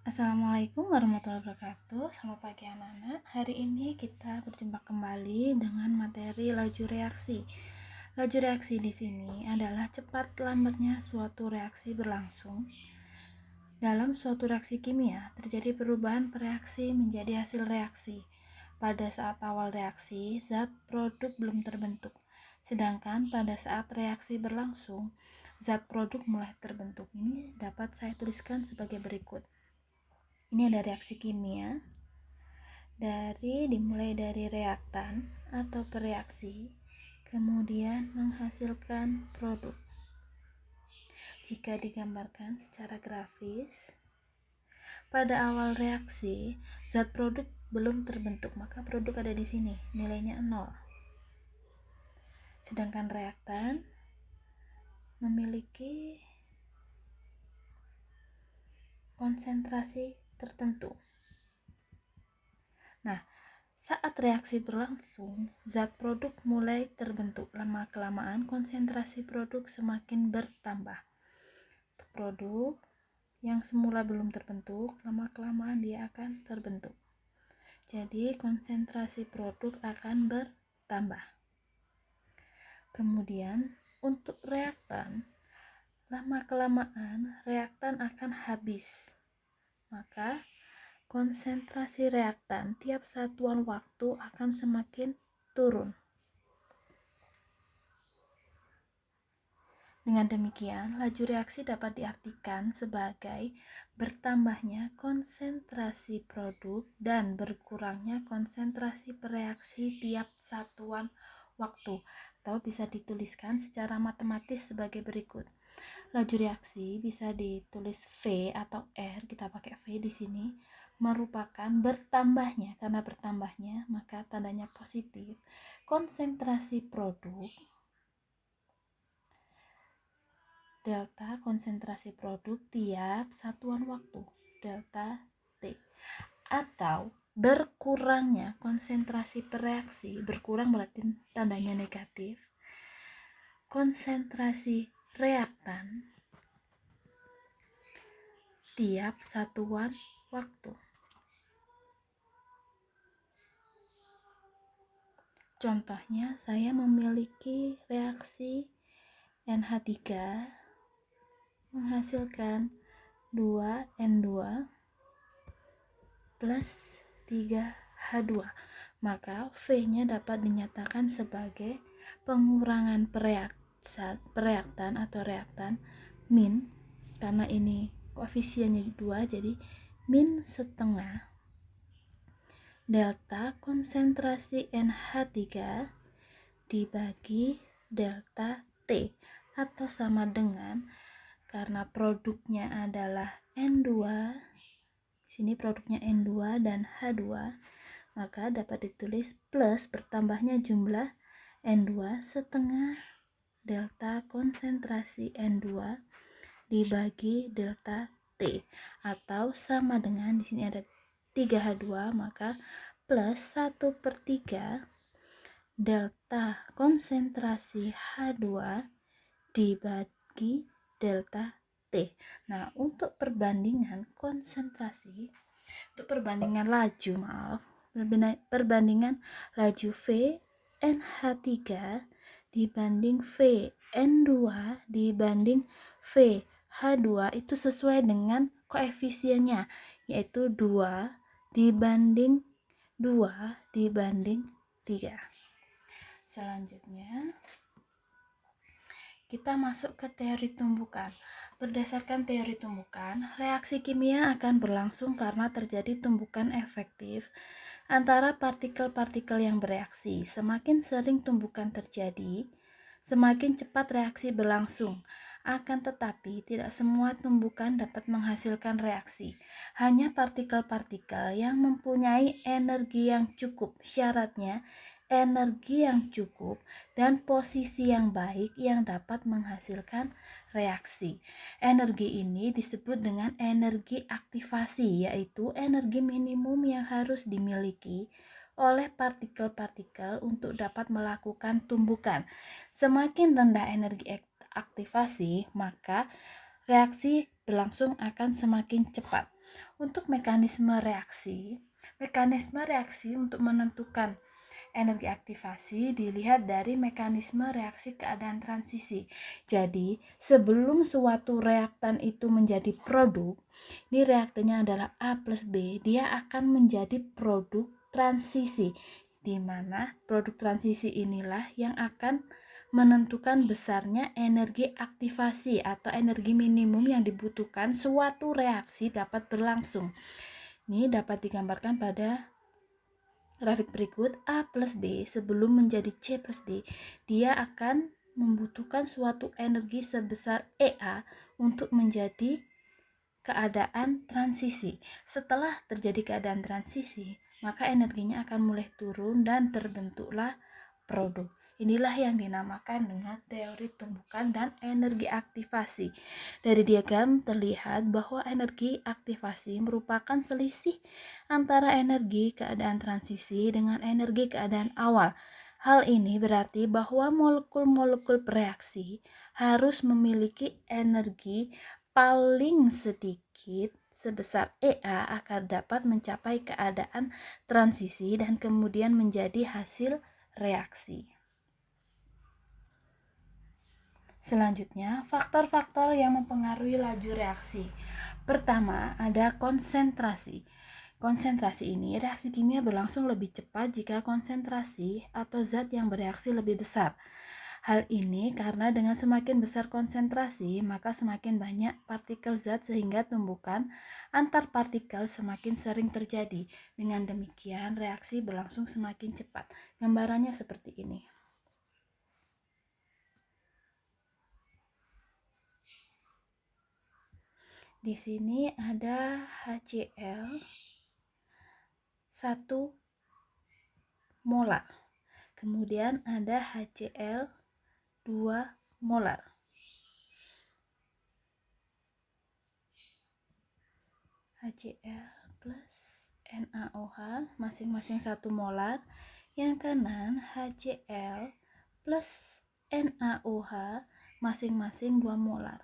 Assalamualaikum warahmatullahi wabarakatuh. Selamat pagi anak-anak. Hari ini kita berjumpa kembali dengan materi laju reaksi. Laju reaksi di sini adalah cepat lambatnya suatu reaksi berlangsung. Dalam suatu reaksi kimia, terjadi perubahan reaksi menjadi hasil reaksi. Pada saat awal reaksi, zat produk belum terbentuk. Sedangkan pada saat reaksi berlangsung, zat produk mulai terbentuk. Ini dapat saya tuliskan sebagai berikut. Ini ada reaksi kimia dimulai dari reaktan atau bereaksi, kemudian menghasilkan produk. Jika digambarkan secara grafis, pada awal reaksi zat produk belum terbentuk, maka produk ada di sini, nilainya 0. Sedangkan reaktan memiliki konsentrasi tertentu. Nah, saat reaksi berlangsung, zat produk mulai terbentuk. Lama-kelamaan konsentrasi produk semakin bertambah. Produk yang semula belum terbentuk, lama-kelamaan dia akan terbentuk. Jadi konsentrasi produk akan bertambah. Kemudian untuk reaktan, lama-kelamaan reaktan akan habis. Maka konsentrasi reaktan tiap satuan waktu akan semakin turun. Dengan demikian, laju reaksi dapat diartikan sebagai bertambahnya konsentrasi produk dan berkurangnya konsentrasi reaksi tiap satuan waktu, atau bisa dituliskan secara matematis sebagai berikut. Laju reaksi bisa ditulis V atau R, kita pakai V di sini, merupakan bertambahnya, karena bertambahnya maka tandanya positif, konsentrasi produk delta konsentrasi produk tiap satuan waktu, delta T, atau berkurangnya konsentrasi reaksi, berkurang berarti tandanya negatif, konsentrasi reaktan tiap satuan waktu. Contohnya, saya memiliki reaksi NH3 menghasilkan 2N2 plus 3H2. Maka V-nya dapat dinyatakan sebagai pengurangan pereaktan atau reaktan min, karena ini koefisiennya 2, jadi min setengah delta konsentrasi NH3 dibagi delta T, atau sama dengan, karena produknya adalah N2, sini produknya N2 dan H2, maka dapat ditulis plus bertambahnya jumlah N2 setengah delta konsentrasi N2 dibagi delta T, atau sama dengan, di sini ada 3H2, maka plus 1/3 delta konsentrasi H2 dibagi delta T. Nah, untuk perbandingan konsentrasi, untuk perbandingan laju V NH3 dibanding V N2 dibanding V H2 itu sesuai dengan koefisiennya, yaitu 2 dibanding 2 dibanding 3. Selanjutnya kita masuk ke teori tumbukan. Berdasarkan teori tumbukan, reaksi kimia akan berlangsung karena terjadi tumbukan efektif antara partikel-partikel yang bereaksi. Semakin sering tumbukan terjadi, semakin cepat reaksi berlangsung. Akan tetapi, tidak semua tumbukan dapat menghasilkan reaksi. Hanya partikel-partikel yang mempunyai energi yang cukup. Syaratnya, energi yang cukup dan posisi yang baik yang dapat menghasilkan reaksi. Energi ini disebut dengan energi aktivasi, yaitu energi minimum yang harus dimiliki oleh partikel-partikel untuk dapat melakukan tumbukan. Semakin rendah energi aktivasi, maka reaksi berlangsung akan semakin cepat. Untuk mekanisme reaksi untuk menentukan energi aktivasi dilihat dari mekanisme reaksi keadaan transisi. Jadi, sebelum suatu reaktan itu menjadi produk, ini reaktannya adalah A plus B, dia akan menjadi produk transisi, di mana produk transisi inilah yang akan menentukan besarnya energi aktivasi atau energi minimum yang dibutuhkan suatu reaksi dapat berlangsung. Ini dapat digambarkan pada grafik berikut. A plus B sebelum menjadi C plus D, dia akan membutuhkan suatu energi sebesar EA untuk menjadi keadaan transisi. Setelah terjadi keadaan transisi, maka energinya akan mulai turun dan terbentuklah produk. Inilah yang dinamakan dengan teori tumbukan dan energi aktivasi. Dari diagram terlihat bahwa energi aktivasi merupakan selisih antara energi keadaan transisi dengan energi keadaan awal. Hal ini berarti bahwa molekul-molekul bereaksi harus memiliki energi paling sedikit sebesar EA agar dapat mencapai keadaan transisi dan kemudian menjadi hasil reaksi. Selanjutnya, faktor-faktor yang mempengaruhi laju reaksi. Pertama, ada konsentrasi. Konsentrasi ini, reaksi kimia berlangsung lebih cepat jika konsentrasi atau zat yang bereaksi lebih besar. Hal ini karena dengan semakin besar konsentrasi, maka semakin banyak partikel zat sehingga tumbukan antar partikel semakin sering terjadi. Dengan demikian, reaksi berlangsung semakin cepat. Gambarannya seperti ini. Di sini ada HCl 1 molar. Kemudian ada HCl 2 molar. HCl plus NaOH masing-masing 1 molar. Yang kanan HCl plus NaOH masing-masing 2 molar.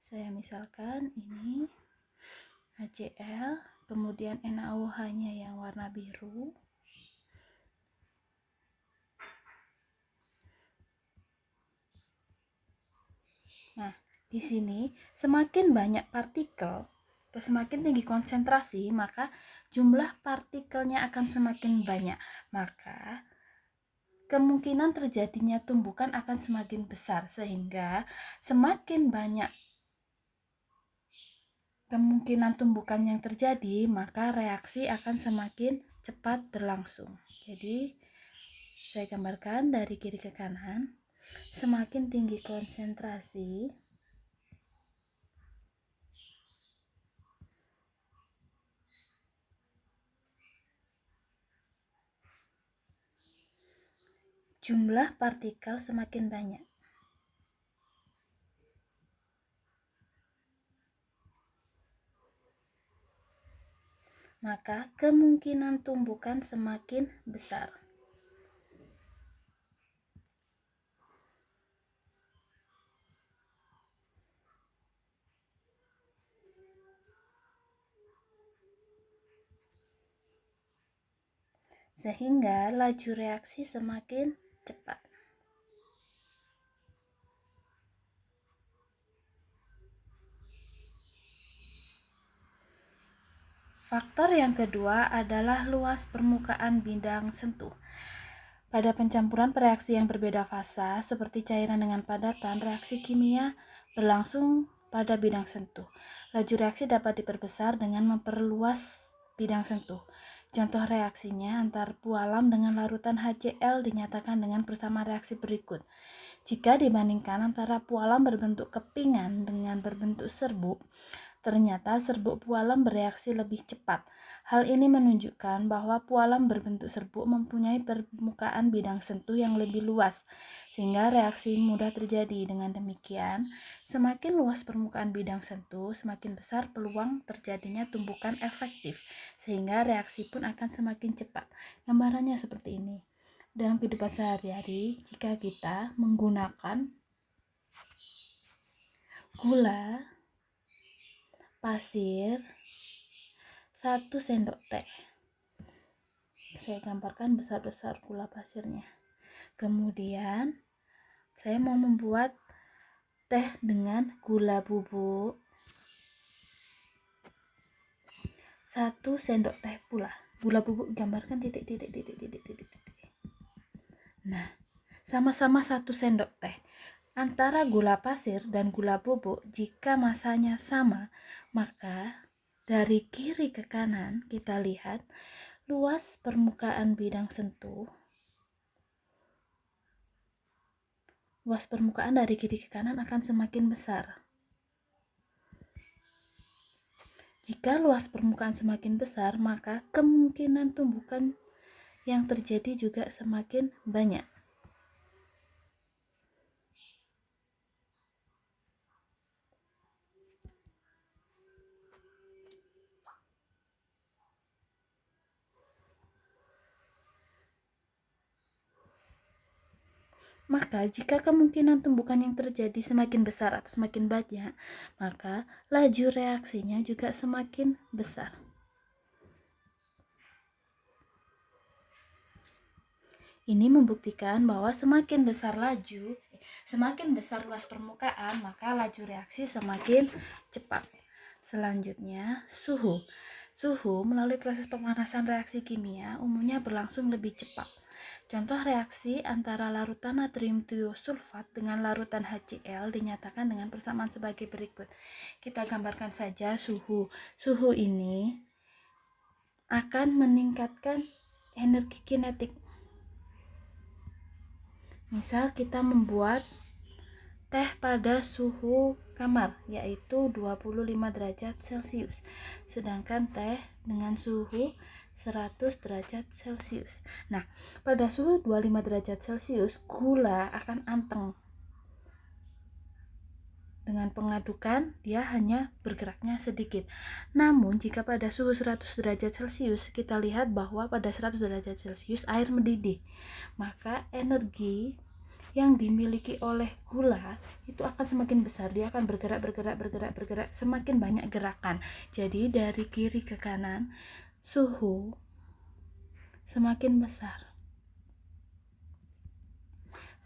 Saya misalkan ini HCl, kemudian NaOH-nya yang warna biru. Nah, di sini semakin banyak partikel atau semakin tinggi konsentrasi, maka jumlah partikelnya akan semakin banyak. Maka kemungkinan terjadinya tumbukan akan semakin besar, sehingga semakin banyak kemungkinan tumbukan yang terjadi, maka reaksi akan semakin cepat berlangsung. Jadi, saya gambarkan dari kiri ke kanan. Semakin tinggi konsentrasi, jumlah partikel semakin banyak. Maka kemungkinan tumbukan semakin besar. Sehingga laju reaksi semakin cepat. Faktor yang kedua adalah luas permukaan bidang sentuh. Pada pencampuran reaksi yang berbeda fasa, seperti cairan dengan padatan, reaksi kimia berlangsung pada bidang sentuh. Laju reaksi dapat diperbesar dengan memperluas bidang sentuh. Contoh reaksinya antar pualam dengan larutan HCl dinyatakan dengan bersama reaksi berikut. Jika dibandingkan antara pualam berbentuk kepingan dengan berbentuk serbuk, ternyata serbuk pualam bereaksi lebih cepat. Hal ini menunjukkan bahwa pualam berbentuk serbuk mempunyai permukaan bidang sentuh yang lebih luas, sehingga reaksi mudah terjadi. Dengan demikian, semakin luas permukaan bidang sentuh, semakin besar peluang terjadinya tumbukan efektif, sehingga reaksi pun akan semakin cepat. Gambarannya seperti ini. Dalam kehidupan sehari-hari, jika kita menggunakan gula pasir 1 sendok teh. Saya gambarkan besar-besar gula pasirnya. Kemudian saya mau membuat teh dengan gula bubuk 1 sendok teh pula. Gula bubuk gambarkan titik. Nah, sama-sama 1 sendok teh. Antara gula pasir dan gula bubuk jika masanya sama, maka dari kiri ke kanan kita lihat luas permukaan bidang sentuh. Luas permukaan dari kiri ke kanan akan semakin besar. Jika luas permukaan semakin besar, maka kemungkinan tumbukan yang terjadi juga semakin banyak. Maka jika kemungkinan tumbukan yang terjadi semakin besar atau semakin banyak, maka laju reaksinya juga semakin besar. Ini membuktikan bahwa semakin besar luas permukaan, maka laju reaksi semakin cepat. Selanjutnya, suhu. Suhu melalui proses pemanasan reaksi kimia umumnya berlangsung lebih cepat. Contoh reaksi antara larutan natrium tiosulfat dengan larutan HCl dinyatakan dengan persamaan sebagai berikut. Kita gambarkan saja suhu. Suhu ini akan meningkatkan energi kinetik. Misal kita membuat teh pada suhu kamar yaitu 25 derajat Celcius, sedangkan teh dengan suhu 100 derajat Celcius. Nah, pada suhu 25 derajat Celcius gula akan anteng. Dengan pengadukan dia hanya bergeraknya sedikit. Namun jika pada suhu 100 derajat Celcius kita lihat bahwa pada 100 derajat Celcius air mendidih, maka energi yang dimiliki oleh gula itu akan semakin besar. Dia akan bergerak, semakin banyak gerakan. Jadi dari kiri ke kanan suhu semakin besar.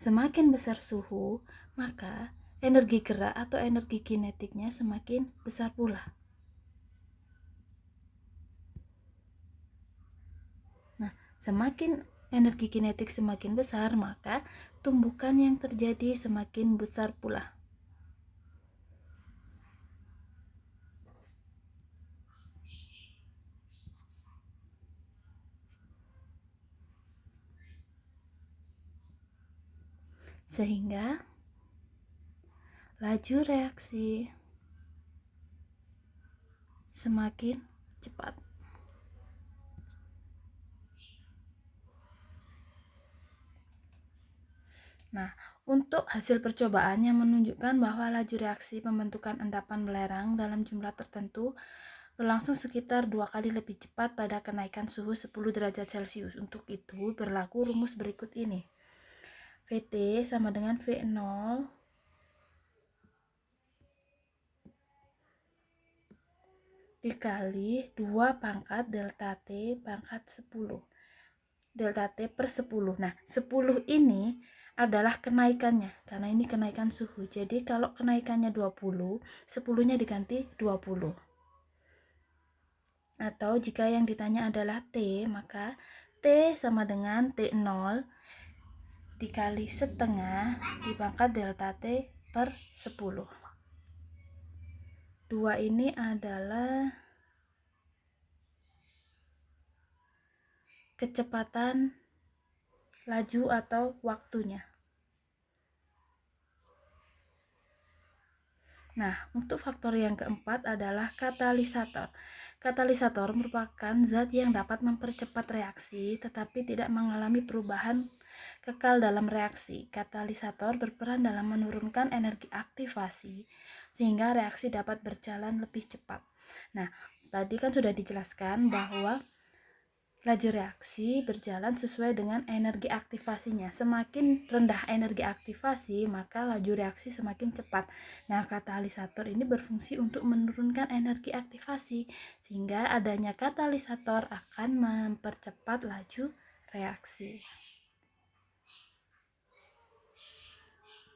Semakin besar suhu, maka energi gerak atau energi kinetiknya semakin besar pula. Nah, semakin energi kinetik semakin besar, maka tumbukan yang terjadi semakin besar pula. Sehingga laju reaksi semakin cepat. Nah, untuk hasil percobaan yang menunjukkan bahwa laju reaksi pembentukan endapan belerang dalam jumlah tertentu berlangsung sekitar 2 kali lebih cepat pada kenaikan suhu 10 derajat Celcius. Untuk itu berlaku rumus berikut ini. Vt sama dengan V0 dikali 2 pangkat delta T pangkat 10. Delta T per 10. Nah, 10 ini adalah kenaikannya, karena ini kenaikan suhu. Jadi kalau kenaikannya 20, 10-nya diganti 20. Atau jika yang ditanya adalah T, maka T sama dengan T0 dikali setengah dipangkat delta T per 10. 2 ini adalah kecepatan laju atau waktunya. Nah, untuk faktor yang keempat adalah katalisator. Katalisator merupakan zat yang dapat mempercepat reaksi tetapi tidak mengalami perubahan kekal dalam reaksi. Katalisator berperan dalam menurunkan energi aktivasi sehingga reaksi dapat berjalan lebih cepat. Nah, tadi kan sudah dijelaskan bahwa Laju reaksi berjalan sesuai dengan energi aktivasinya. Semakin rendah energi aktivasi, maka laju reaksi semakin cepat. Nah, katalisator ini berfungsi untuk menurunkan energi aktivasi, sehingga adanya katalisator akan mempercepat laju reaksi.